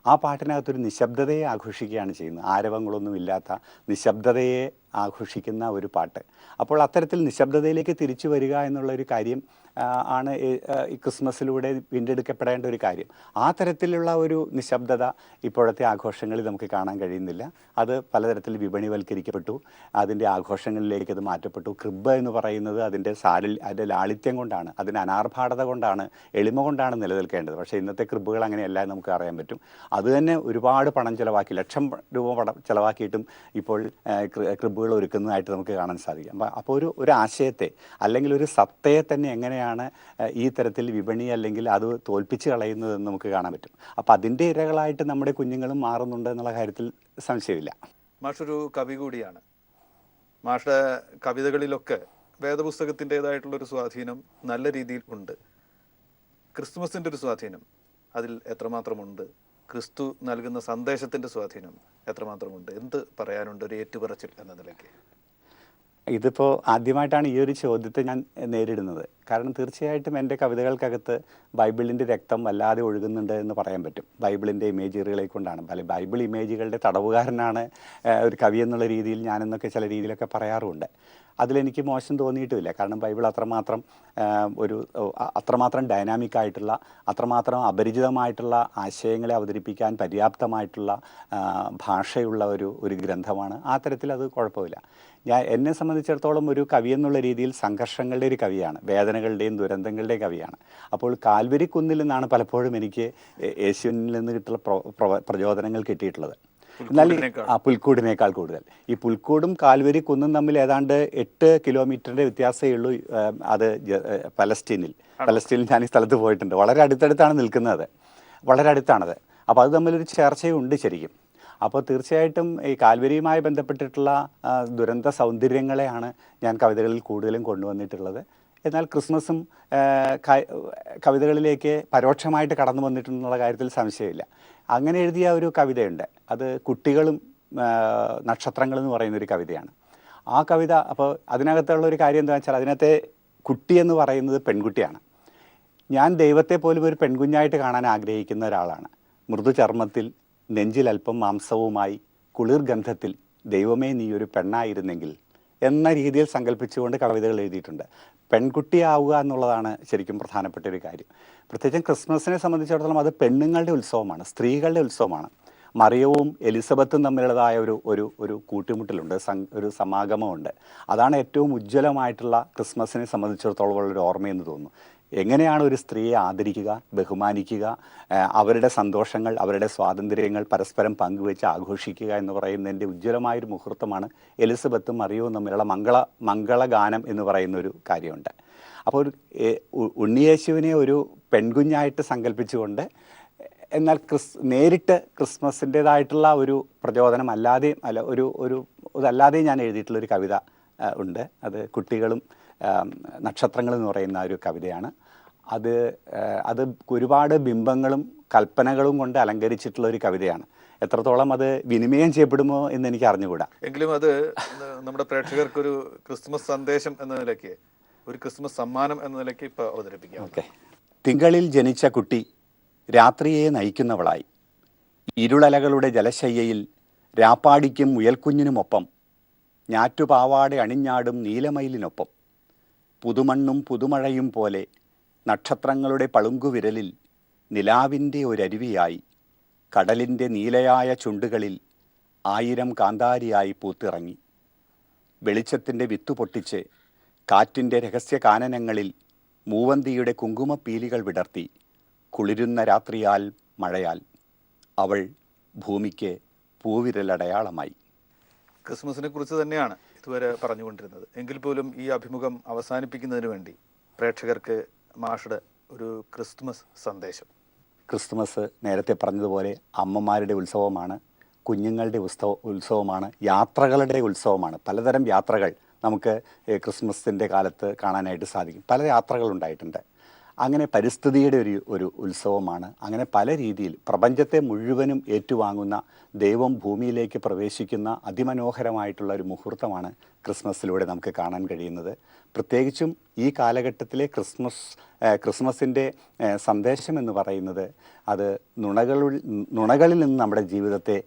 ആ പാട്ടിനകത്തൊരു നിശബ്ദതയെ ആഘോഷിക്കുകയാണ് ചെയ്യുന്നത്. ആരവങ്ങളൊന്നുമില്ലാത്ത നിശബ്ദതയെ ആഘോഷിക്കുന്ന ഒരു പാട്ട്. അപ്പോൾ അത്തരത്തിൽ നിശബ്ദതയിലേക്ക് തിരിച്ചു വരിക എന്നുള്ളൊരു കാര്യം ആണ് ഈ ക്രിസ്മസിലൂടെ വീണ്ടെടുക്കപ്പെടേണ്ട ഒരു കാര്യം. ആ തരത്തിലുള്ള ഒരു നിശബ്ദത ഇപ്പോഴത്തെ ആഘോഷങ്ങളിൽ നമുക്ക് കാണാൻ കഴിയുന്നില്ല. അത് പലതരത്തിൽ വിപണിവൽക്കരിക്കപ്പെട്ടു, അതിൻ്റെ ആഘോഷങ്ങളിലേക്ക് അത് മാറ്റപ്പെട്ടു. ക്രിബ് എന്ന് പറയുന്നത് അതിൻ്റെ ലാളിത്യം കൊണ്ടാണ്, അതിൻ്റെ അനാർഭാടത കൊണ്ടാണ്, എളിമ കൊണ്ടാണ് നിലനിൽക്കേണ്ടത്. പക്ഷേ ഇന്നത്തെ ക്രിബുകൾ അങ്ങനെയല്ല, നമുക്ക് അറിയാൻ പറ്റും. അത് തന്നെ ഒരുപാട് പണം ചിലവാക്കി, ₹1,00,000 ചിലവാക്കിയിട്ടും ഇപ്പോൾ ക്രിബുകൾ ഒരുക്കുന്നതായിട്ട് നമുക്ക് കാണാൻ സാധിക്കും. അപ്പോൾ ഒരു ആശയത്തെ അല്ലെങ്കിൽ ഒരു സത്തയെ തന്നെ എങ്ങനെയാണ് ഈ തരത്തിൽ വിപണി അല്ലെങ്കിൽ അത് തോൽപ്പിച്ച് കളയുന്നതെന്ന് നമുക്ക് കാണാൻ പറ്റും. അപ്പോൾ അതിൻ്റെ ഇരകളായിട്ട് നമ്മുടെ കുഞ്ഞുങ്ങളും മാറുന്നുണ്ട് എന്നുള്ള കാര്യത്തിൽ സംശയമില്ല. മാഷൊരു കവി കൂടിയാണ്. മാഷുടെ കവിതകളിലൊക്കെ വേദപുസ്തകത്തിൻ്റെതായിട്ടുള്ളൊരു സ്വാധീനം നല്ല രീതിയിൽ ഉണ്ട്. ക്രിസ്തുമസിൻ്റെ ഒരു സ്വാധീനം അതിൽ എത്രമാത്രമുണ്ട്? ക്രിസ്തു നൽകുന്ന സന്ദേശത്തിൻ്റെ സ്വാധീനം എത്രമാത്രമുണ്ട്? എന്ത് പറയാനുണ്ട് ഒരു ഏറ്റുപറച്ചിൽ എന്ന നിലയ്ക്ക്? ഇതിപ്പോൾ ആദ്യമായിട്ടാണ് ഈ ഒരു ചോദ്യത്തെ ഞാൻ നേരിടുന്നത്. കാരണം തീർച്ചയായിട്ടും എൻ്റെ കവിതകൾക്കകത്ത് ബൈബിളിൻ്റെ രക്തം വല്ലാതെ ഒഴുകുന്നുണ്ട് എന്ന് പറയാൻ പറ്റും. ബൈബിളിൻ്റെ ഇമേജുകളെ കൊണ്ടാണ്, ബൈബിൾ ഇമേജുകളുടെ തടവുകാരനാണ് ഒരു കവി എന്നുള്ള രീതിയിൽ ഞാനെന്നൊക്കെ ചില രീതിയിലൊക്കെ പറയാറുമുണ്ട്. അതിലെനിക്ക് മോശം തോന്നിയിട്ടുമില്ല. കാരണം ബൈബിൾ അത്രമാത്രം ഡൈനാമിക്കായിട്ടുള്ള, അത്രമാത്രം അപരിചിതമായിട്ടുള്ള ആശയങ്ങളെ അവതരിപ്പിക്കാൻ പര്യാപ്തമായിട്ടുള്ള ഭാഷയുള്ള ഒരു ഗ്രന്ഥമാണ്. ആ തരത്തിൽ അത് കുഴപ്പമില്ല. എന്നെ സംബന്ധിച്ചിടത്തോളം ഒരു കവി എന്നുള്ള രീതിയിൽ സംഘർഷങ്ങളുടെ ഒരു കവിയാണ്, വേദന വേദനകളുടെയും ദുരന്തങ്ങളുടെയും കവിയാണ്. അപ്പോൾ കാൽവരി കുന്നിൽ നിന്നാണ് പലപ്പോഴും എനിക്ക് യേശുവിൽ നിന്ന് കിട്ടുള്ള പ്രചോദനങ്ങൾ കിട്ടിയിട്ടുള്ളത്. എന്നാൽ ആ പുൽക്കൂടിനേക്കാൾ കൂടുതൽ ഈ പുൽക്കൂടും കാൽവരി കുന്നും തമ്മിൽ ഏതാണ്ട് 8 കിലോമീറ്ററിന്റെ വ്യത്യാസമേ ഉള്ളൂ. അത് പലസ്തീനിൽ ഞാൻ ഈ സ്ഥലത്ത് പോയിട്ടുണ്ട്. വളരെ അടുത്തടുത്താണ് നിൽക്കുന്നത്, വളരെ അടുത്താണത്. അപ്പോൾ അത് തമ്മിലൊരു ചേർച്ചയുണ്ട് ശരിക്കും. അപ്പോൾ തീർച്ചയായിട്ടും ഈ കാൽവരിയുമായി ബന്ധപ്പെട്ടിട്ടുള്ള ദുരന്ത സൗന്ദര്യങ്ങളെയാണ് ഞാൻ കവിതകളിൽ കൂടുതലും കൊണ്ടുവന്നിട്ടുള്ളത്. എന്നാൽ ക്രിസ്മസും കവിതകളിലേക്ക് പരോക്ഷമായിട്ട് കടന്നു വന്നിട്ടുണ്ടെന്നുള്ള കാര്യത്തിൽ സംശയമില്ല. അങ്ങനെ എഴുതിയ ഒരു കവിതയുണ്ട്, അത് കുട്ടികളും നക്ഷത്രങ്ങളും എന്ന് പറയുന്നൊരു കവിതയാണ്. ആ കവിത അപ്പോൾ അതിനകത്തുള്ള ഒരു കാര്യം എന്താണെന്ന് വെച്ചാൽ അതിനകത്തെ കുട്ടി എന്ന് പറയുന്നത് പെൺകുട്ടിയാണ്. ഞാൻ ദൈവത്തെ പോലും ഒരു പെൺകുഞ്ഞായിട്ട് കാണാൻ ആഗ്രഹിക്കുന്ന ഒരാളാണ്. മൃദു ചർമ്മത്തിൽ, നെഞ്ചിൽ അല്പം മാംസവുമായി, കുളിർ ഗന്ധത്തിൽ ദൈവമേ നീ ഒരു പെണ്ണായിരുന്നെങ്കിൽ എന്ന രീതിയിൽ സങ്കല്പിച്ചുകൊണ്ട് കവിതകൾ എഴുതിയിട്ടുണ്ട്. പെൺകുട്ടിയാവുക എന്നുള്ളതാണ് ശരിക്കും പ്രധാനപ്പെട്ട ഒരു കാര്യം. പ്രത്യേകിച്ചും ക്രിസ്മസിനെ സംബന്ധിച്ചിടത്തോളം അത് പെണ്ണുങ്ങളുടെ ഉത്സവമാണ്, സ്ത്രീകളുടെ ഉത്സവമാണ്. മറിയവും എലിസബത്തും തമ്മിലുള്ളതായ ഒരു കൂട്ടിമുട്ടലുണ്ട്, ഒരു സമാഗമമുണ്ട്. അതാണ് ഏറ്റവും ഉജ്ജ്വലമായിട്ടുള്ള ക്രിസ്മസിനെ സംബന്ധിച്ചിടത്തോളം ഉള്ളൊരു ഓർമ്മയെന്ന് തോന്നുന്നു. എങ്ങനെയാണ് ഒരു സ്ത്രീയെ ആദരിക്കുക, ബഹുമാനിക്കുക, അവരുടെ സന്തോഷങ്ങൾ, അവരുടെ സ്വാതന്ത്ര്യങ്ങൾ പരസ്പരം പങ്കുവെച്ച് ആഘോഷിക്കുക എന്ന് പറയുന്നതിൻ്റെ ഉജ്ജ്വലമായൊരു മുഹൂർത്തമാണ് എലിസബത്തും മറിയവും തമ്മിലുള്ള മംഗളഗാനം എന്ന് പറയുന്നൊരു കാര്യമുണ്ട്. അപ്പോൾ ഉണ്ണിയേശുവിനെ ഒരു പെൺകുഞ്ഞായിട്ട് സങ്കല്പിച്ചുകൊണ്ട്, എന്നാൽ നേരിട്ട് ക്രിസ്മസിൻ്റേതായിട്ടുള്ള ഒരു പ്രചോദനം അതല്ലാതെ ഞാൻ എഴുതിയിട്ടുള്ളൊരു കവിത ഉണ്ട്. അത് കുട്ടികളും നക്ഷത്രങ്ങളും എന്ന് പറയുന്ന ഒരു കവിതയാണ്. അത് ഒരുപാട് ബിംബങ്ങളും കൽപ്പനകളും കൊണ്ട് അലങ്കരിച്ചിട്ടുള്ള ഒരു കവിതയാണ്. എത്രത്തോളം അത് വിനിമയം ചെയ്യപ്പെടുമോ എന്ന് എനിക്ക് അറിഞ്ഞുകൂടാ. എങ്കിലും അത് നമ്മുടെ പ്രേക്ഷകർക്കൊരു ക്രിസ്മസ് സന്ദേശം എന്ന നിലയ്ക്ക്, ഒരു ക്രിസ്മസ് സമ്മാനം എന്ന നിലയ്ക്ക് ഇപ്പോൾ അവതരിപ്പിക്കാം. ഓക്കെ. തിങ്കളിൽ ജനിച്ച കുട്ടി രാത്രിയെ നയിക്കുന്നവളായി, ഇരുളലകളുടെ ജലശയ്യയിൽ രാപ്പാടിക്കും മുയൽക്കുഞ്ഞിനുമൊപ്പം, ഞാറ്റുപാവാടെ അണിഞ്ഞാടും നീലമയിലിനൊപ്പം, പുതുമണ്ണും പുതുമഴയും പോലെ നക്ഷത്രങ്ങളുടെ പളുങ്കുവിരലിൽ നിലാവിൻ്റെ ഒരരുവിയായി, കടലിൻ്റെ നീലയായ ചുണ്ടുകളിൽ 1000 കാന്താരിയായി പൂത്തിറങ്ങി, വെളിച്ചത്തിൻ്റെ വിത്തു പൊട്ടിച്ച് കാറ്റിൻ്റെ രഹസ്യ കാനനങ്ങളിൽ മൂവന്തിയുടെ കുങ്കുമപ്പീലികൾ വിടർത്തി, കുളിരുന്ന രാത്രിയാൽ മഴയാൽ അവൾ ഭൂമിക്ക് പൂവിരലടയാളമായി. ക്രിസ്മസിനെ കുറിച്ച് തന്നെയാണ് ഇതുവരെ പറഞ്ഞുകൊണ്ടിരുന്നത്. എങ്കിൽ പോലും ഈ അഭിമുഖം അവസാനിപ്പിക്കുന്നതിന് വേണ്ടി പ്രേക്ഷകർക്ക് മാഷുടെ ഒരു ക്രിസ്മസ് സന്ദേശം. ക്രിസ്മസ് നേരത്തെ പറഞ്ഞതുപോലെ അമ്മമാരുടെ ഉത്സവമാണ്, കുഞ്ഞുങ്ങളുടെ ഉത്സവമാണ്, യാത്രകളുടെ ഉത്സവമാണ്. പലതരം യാത്രകൾ നമുക്ക് ക്രിസ്മസിൻ്റെ കാലത്ത് കാണാനായിട്ട് സാധിക്കും. പല യാത്രകളുണ്ടായിട്ടുണ്ട്. അങ്ങനെ പരിസ്ഥിതിയുടെ ഒരു ഉത്സവമാണ്. അങ്ങനെ പല രീതിയിൽ പ്രപഞ്ചത്തെ മുഴുവനും ഏറ്റുവാങ്ങുന്ന, ദൈവം ഭൂമിയിലേക്ക് പ്രവേശിക്കുന്ന അതിമനോഹരമായിട്ടുള്ള ഒരു മുഹൂർത്തമാണ് ക്രിസ്മസിലൂടെ നമുക്ക് കാണാൻ കഴിയുന്നത്. പ്രത്യേകിച്ചും ഈ കാലഘട്ടത്തിലെ ക്രിസ്മസിൻ്റെ സന്ദേശം എന്ന് പറയുന്നത് അത് നുണകളിൽ നിന്ന് നമ്മുടെ ജീവിതത്തെ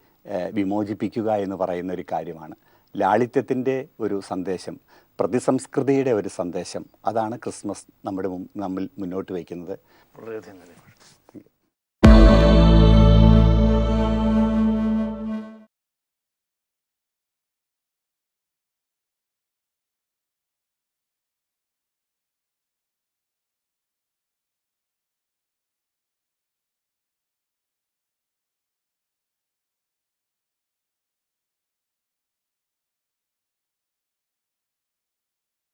വിമോചിപ്പിക്കുക എന്ന് പറയുന്ന ഒരു കാര്യമാണ്. ലാളിത്യത്തിൻ്റെ ഒരു സന്ദേശം, പ്രതിസംസ്കൃതിയുടെ ഒരു സന്ദേശം, അതാണ് ക്രിസ്മസ് നമ്മിൽ മുന്നോട്ട് വയ്ക്കുന്നത്. വളരെയധികം